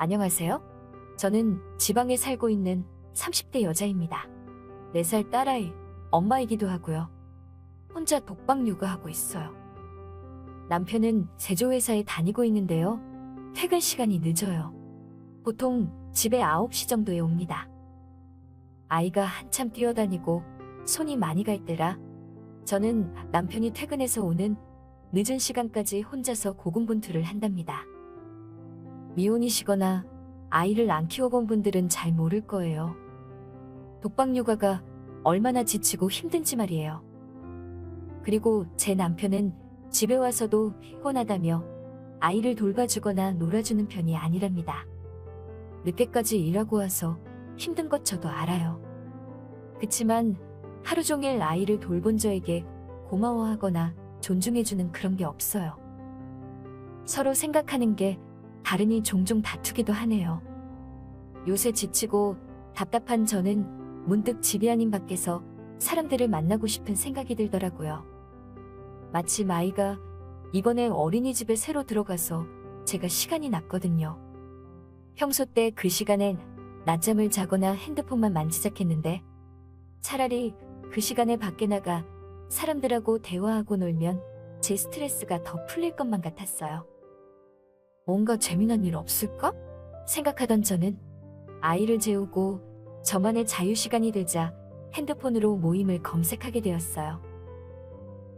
안녕하세요. 저는 지방에 살고 있는 30대 여자입니다. 4살 딸아이, 엄마이기도 하고요. 혼자 독박 육아하고 있어요. 남편은 제조회사에 다니고 있는데요. 퇴근 시간이 늦어요. 보통 집에 9시 정도에 옵니다. 아이가 한참 뛰어다니고 손이 많이 갈 때라 저는 남편이 퇴근해서 오는 늦은 시간까지 혼자서 고군분투를 한답니다. 미혼이시거나 아이를 안 키워본 분들은 잘 모를 거예요. 독박 육아가 얼마나 지치고 힘든지 말이에요. 그리고 제 남편은 집에 와서도 피곤하다며 아이를 돌봐주거나 놀아주는 편이 아니랍니다. 늦게까지 일하고 와서 힘든 것 저도 알아요. 그치만 하루 종일 아이를 돌본 저에게 고마워하거나 존중해주는 그런 게 없어요. 서로 생각하는 게 다르니 종종 다투기도 하네요. 요새 지치고 답답한 저는 문득 집이 아닌 밖에서 사람들을 만나고 싶은 생각이 들더라고요. 마침 아이가 이번에 어린이집에 새로 들어가서 제가 시간이 났거든요. 평소 때 그 시간엔 낮잠을 자거나 핸드폰만 만지작했는데 차라리 그 시간에 밖에 나가 사람들하고 대화하고 놀면 제 스트레스가 더 풀릴 것만 같았어요. 뭔가 재미난 일 없을까? 생각하던 저는 아이를 재우고 저만의 자유시간이 되자 핸드폰으로 모임을 검색하게 되었어요.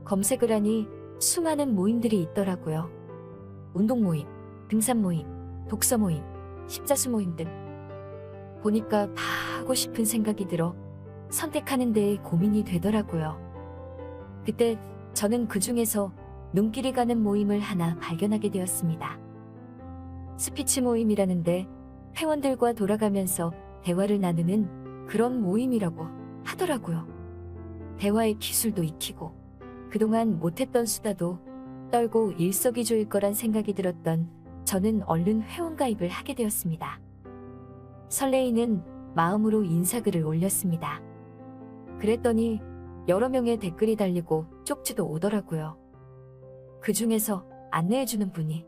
검색을 하니 수많은 모임들이 있더라고요. 운동 모임, 등산 모임, 독서 모임, 십자수 모임 등. 보니까 다 하고 싶은 생각이 들어 선택하는 데에 고민이 되더라고요. 그때 저는 그 중에서 눈길이 가는 모임을 하나 발견하게 되었습니다. 스피치 모임이라는데 회원들과 돌아가면서 대화를 나누는 그런 모임이라고 하더라고요. 대화의 기술도 익히고 그동안 못했던 수다도 떨고 일석이조일 거란 생각이 들었던 저는 얼른 회원가입을 하게 되었습니다. 설레이는 마음으로 인사글을 올렸습니다. 그랬더니 여러 명의 댓글이 달리고 쪽지도 오더라고요. 그 중에서 안내해주는 분이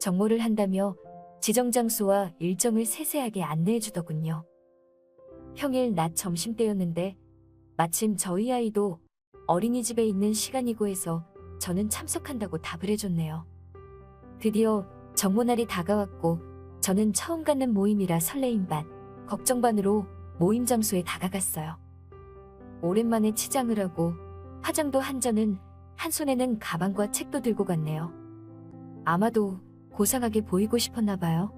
정모를 한다며 지정 장소와 일정을 세세하게 안내해주더군요. 평일 낮 점심때였는데 마침 저희 아이도 어린이집에 있는 시간이고 해서 저는 참석한다고 답을 해줬네요. 드디어 정모날이 다가왔고 저는 처음 갖는 모임이라 설레임 반, 걱정 반으로 모임 장소에 다가갔어요. 오랜만에 치장을 하고 화장도 한 전은 한 손에는 가방과 책도 들고 갔네요. 아마도 고상하게 보이고 싶었나 봐요.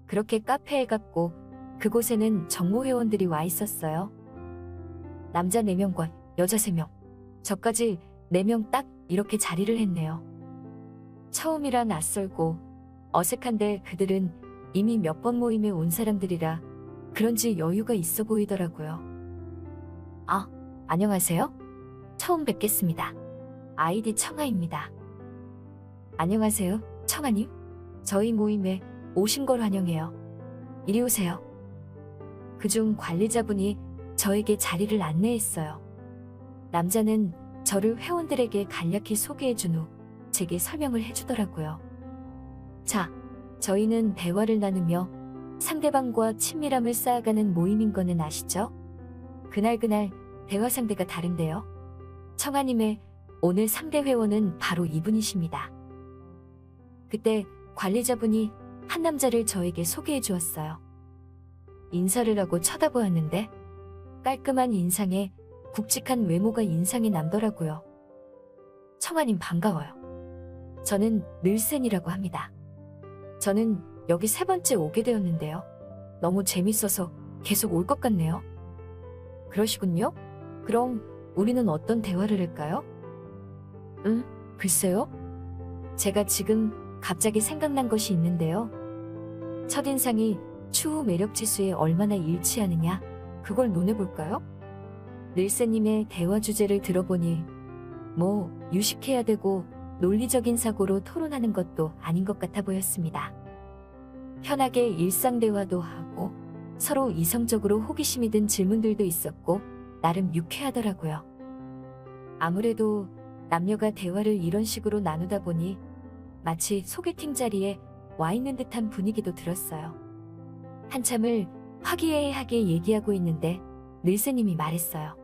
그렇게 카페에 갔고 그곳에는 정모 회원들이 와 있었어요. 남자 4명과 여자 3명, 저까지 4명 딱 이렇게 자리를 했네요. 처음이라 낯설고 어색한데 그들은 이미 몇 번 모임에 온 사람들이라 그런지 여유가 있어 보이더라고요. 아, 안녕하세요. 처음 뵙겠습니다. 아이디 청아입니다. 안녕하세요, 청아님. 저희 모임에 오신 걸 환영해요. 이리 오세요. 그중 관리자분이 저에게 자리를 안내했어요. 남자는 저를 회원들에게 간략히 소개해준 후 제게 설명을 해주더라고요. 자, 저희는 대화를 나누며 상대방과 친밀함을 쌓아가는 모임인 거는 아시죠? 그날 대화 상대가 다른데요. 청아님의 오늘 상대 회원은 바로 이분이십니다. 그때 관리자분이 한 남자를 저에게 소개해 주었어요. 인사를 하고 쳐다보았는데 깔끔한 인상에 굵직한 외모가 인상이 남더라고요. 청아님 반가워요. 저는 늘센이라고 합니다. 저는 여기 3번째 오게 되었는데요. 너무 재밌어서 계속 올 것 같네요. 그러시군요. 그럼 우리는 어떤 대화를 할까요? 글쎄요. 제가 지금 갑자기 생각난 것이 있는데요. 첫인상이 추후 매력 지수에 얼마나 일치하느냐, 그걸 논해볼까요? 늘세님의 대화 주제를 들어보니 뭐 유식해야 되고 논리적인 사고로 토론하는 것도 아닌 것 같아 보였습니다. 편하게 일상 대화도 하고 서로 이성적으로 호기심이 든 질문들도 있었고 나름 유쾌하더라고요. 아무래도 남녀가 대화를 이런 식으로 나누다 보니 마치 소개팅 자리에 와 있는 듯한 분위기도 들었어요. 한참을 화기애애하게 얘기하고 있는데 늘새님이 말했어요.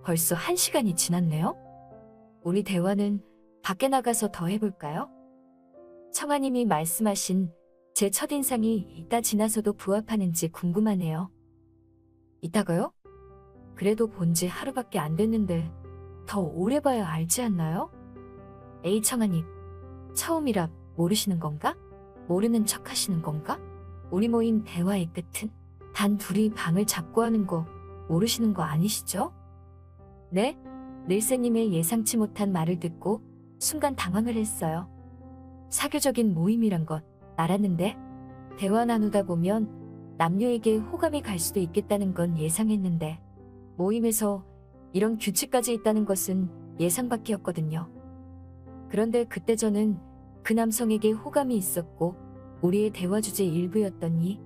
벌써 1시간이 지났네요? 우리 대화는 밖에 나가서 더 해볼까요? 청아님이 말씀하신 제 첫인상이 이따 지나서도 부합하는지 궁금하네요. 이따가요? 그래도 본지 하루밖에 안 됐는데 더 오래 봐야 알지 않나요? 에이 청아님, 처음이라 모르시는 건가? 모르는 척 하시는 건가? 우리 모임 대화의 끝은 단 둘이 방을 잡고 하는 거 모르시는 거 아니시죠? 네? 늘새님의 예상치 못한 말을 듣고 순간 당황을 했어요. 사교적인 모임이란 건 알았는데 대화 나누다 보면 남녀에게 호감이 갈 수도 있겠다는 건 예상했는데 모임에서 이런 규칙까지 있다는 것은 예상 밖이었거든요. 그런데 그때 저는 그 남성에게 호감이 있었고 우리의 대화 주제 일부였더니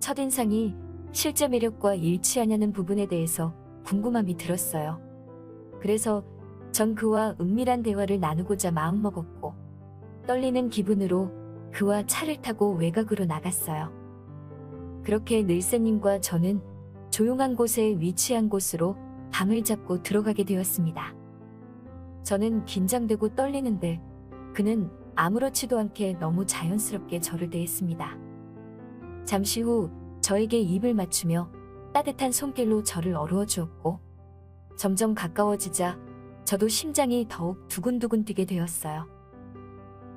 첫인상이 실제 매력과 일치하냐는 부분에 대해서 궁금함이 들었어요. 그래서 전 그와 은밀한 대화를 나누고자 마음먹었고 떨리는 기분으로 그와 차를 타고 외곽으로 나갔어요. 그렇게 늘새님과 저는 조용한 곳에 위치한 곳으로 방을 잡고 들어가게 되었습니다. 저는 긴장되고 떨리는데 그는 아무렇지도 않게 너무 자연스럽게 저를 대했습니다. 잠시 후 저에게 입을 맞추며 따뜻한 손길로 저를 어루어 주었고 점점 가까워지자 저도 심장이 더욱 두근두근 뛰게 되었어요.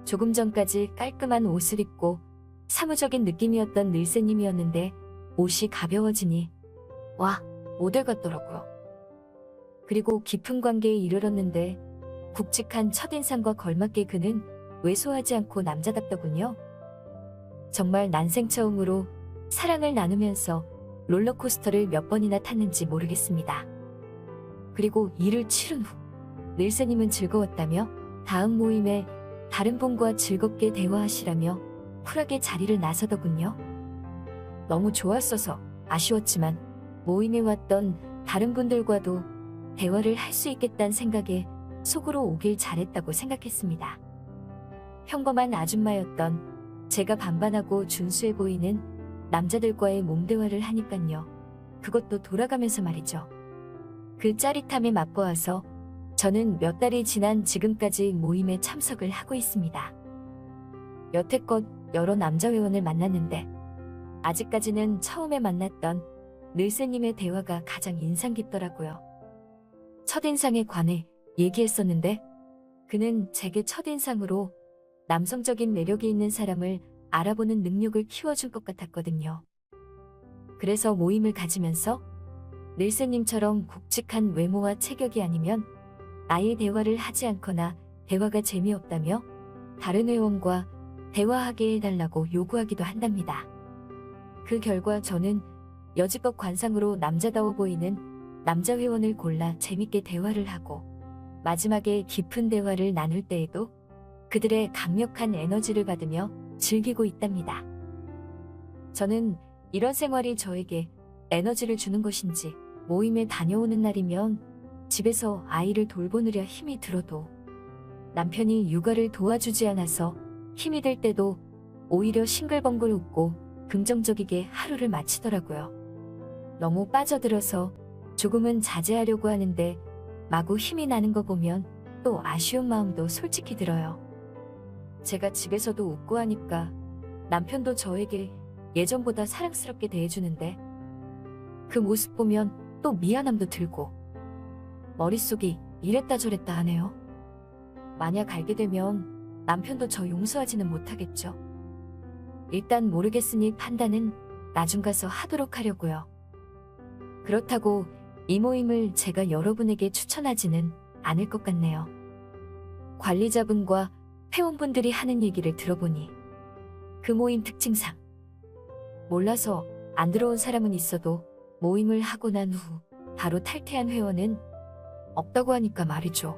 조금 전까지 깔끔한 옷을 입고 사무적인 느낌이었던 늘새님이었는데 옷이 가벼워지니 와, 모델 같더라고요. 그리고 깊은 관계에 이르렀는데 굵직한 첫인상과 걸맞게 그는 왜소하지 않고 남자답더군요. 정말 난생 처음으로 사랑을 나누면서 롤러코스터를 몇 번이나 탔는지 모르겠습니다. 그리고 일을 치른 후 늘새님은 즐거웠다며 다음 모임에 다른 분과 즐겁게 대화하시라며 쿨하게 자리를 나서더군요. 너무 좋았어서 아쉬웠지만 모임에 왔던 다른 분들과도 대화를 할 수 있겠다는 생각에 속으로 오길 잘했다고 생각했습니다. 평범한 아줌마였던 제가 반반하고 준수해 보이는 남자들과의 몸대화를 하니깐요. 그것도 돌아가면서 말이죠. 그 짜릿함에 맛보아서 저는 몇 달이 지난 지금까지 모임에 참석을 하고 있습니다. 여태껏 여러 남자 회원을 만났는데 아직까지는 처음에 만났던 늘새님의 대화가 가장 인상 깊더라고요. 첫인상에 관해 얘기했었는데 그는 제게 첫인상으로 남성적인 매력이 있는 사람을 알아보는 능력을 키워줄 것 같았거든요. 그래서 모임을 가지면서 늘새님처럼 굵직한 외모와 체격이 아니면 아예 대화를 하지 않거나 대화가 재미없다며 다른 회원과 대화하게 해달라고 요구하기도 한답니다. 그 결과 저는 여지껏 관상으로 남자다워 보이는 남자 회원을 골라 재밌게 대화를 하고 마지막에 깊은 대화를 나눌 때에도 그들의 강력한 에너지를 받으며 즐기고 있답니다. 저는 이런 생활이 저에게 에너지를 주는 것인지 모임에 다녀오는 날이면 집에서 아이를 돌보느라 힘이 들어도 남편이 육아를 도와주지 않아서 힘이 들 때도 오히려 싱글벙글 웃고 긍정적이게 하루를 마치더라고요. 너무 빠져들어서 조금은 자제하려고 하는데 마구 힘이 나는 거 보면 또 아쉬운 마음도 솔직히 들어요. 제가 집에서도 웃고 하니까 남편도 저에게 예전보다 사랑스럽게 대해주는데 그 모습 보면 또 미안함도 들고 머릿속이 이랬다 저랬다 하네요. 만약 알게 되면 남편도 저 용서하지는 못하겠죠. 일단 모르겠으니 판단은 나중 가서 하도록 하려고요. 그렇다고 이 모임을 제가 여러분에게 추천하지는 않을 것 같네요. 관리자분과 회원분들이 하는 얘기를 들어보니 그 모임 특징상 몰라서 안 들어온 사람은 있어도 모임을 하고 난 후 바로 탈퇴한 회원은 없다고 하니까 말이죠.